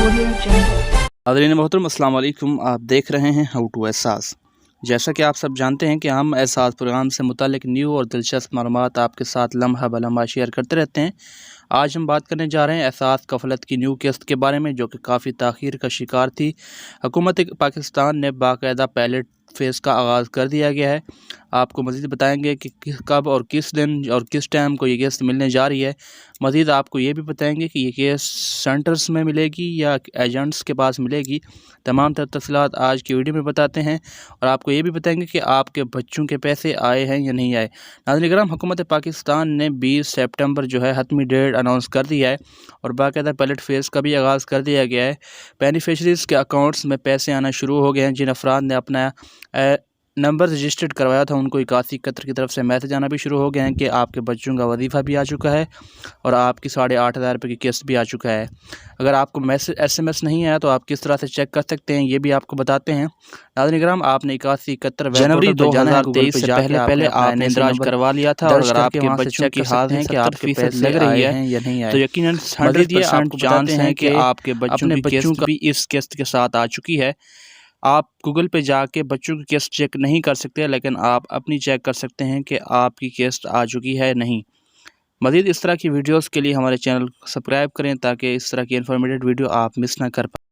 नाज़रीन मोहतरम अस्सलाम वालेकुम। आप देख रहे हैं हाउ टू एहसास। जैसा कि आप सब जानते हैं कि हम एहसास प्रोग्राम से मुतालिक न्यू और दिलचस्प मालूमात आपके साथ लम्हा ब लम्हा शेयर करते रहते हैं। आज हम बात करने जा रहे हैं एहसास गफलत की न्यू किस्त के बारे में, जो कि काफ़ी ताख़ीर का शिकार थी। हुकूमत पाकिस्तान ने बाकायदा पायलट फेज़ का आगाज़ कर दिया गया है। आपको मज़ीद बताएंगे कि कब और किस दिन और किस टाइम को ये किस्त मिलने जा रही है। मज़ीद आपको ये भी बताएंगे कि ये किस्त सेंटर्स में मिलेगी या एजेंट्स के पास मिलेगी। तमाम तर तफसीलात आज की वीडियो में बताते हैं और आपको ये भी बताएंगे कि आपके बच्चों के पैसे आए हैं या नहीं आए। नाज़रीन करम, हुकूमत पाकिस्तान ने 20 सितंबर जो है हतमी डेट अनाउंस कर दिया है और बाकायदा पायलट फेज़ का भी आगाज़ कर दिया गया है। बेनिफिशरीज़ के अकाउंट्स में पैसे आना शुरू हो गए हैं। जिन अफराद ने अपना नंबर रजिस्टर्ड करवाया था, उनको इकासी कतर की तरफ से मैसेज आना भी शुरू हो गए हैं कि आपके बच्चों का वजीफ़ा भी आ चुका है और आपकी 8,500 रुपये की किस्त भी आ चुका है। अगर आपको मैसेज SMS नहीं आया तो आप किस तरह से चेक कर सकते हैं, ये भी आपको बताते हैं। नाज़रीन करम, आपने इकासी कतर जनवरी 2023 से पहले आपने इंदराज करवा लिया था और अगर आपके बच्चों की हालत है कि आपके पैसे लग रही है या नहीं आए, तो यकीनन 100% चांस हैं कि आपके बच्चों की भी इस किस्त के साथ आ चुकी है। आप गूगल पे जाके बच्चों की किस्त चेक नहीं कर सकते, लेकिन आप अपनी चेक कर सकते हैं कि आपकी किस्त आ चुकी है नहीं। मज़ीद इस तरह की वीडियोस के लिए हमारे चैनल को सब्सक्राइब करें ताकि इस तरह की इन्फॉर्मेटिव वीडियो आप मिस ना कर पाएँ।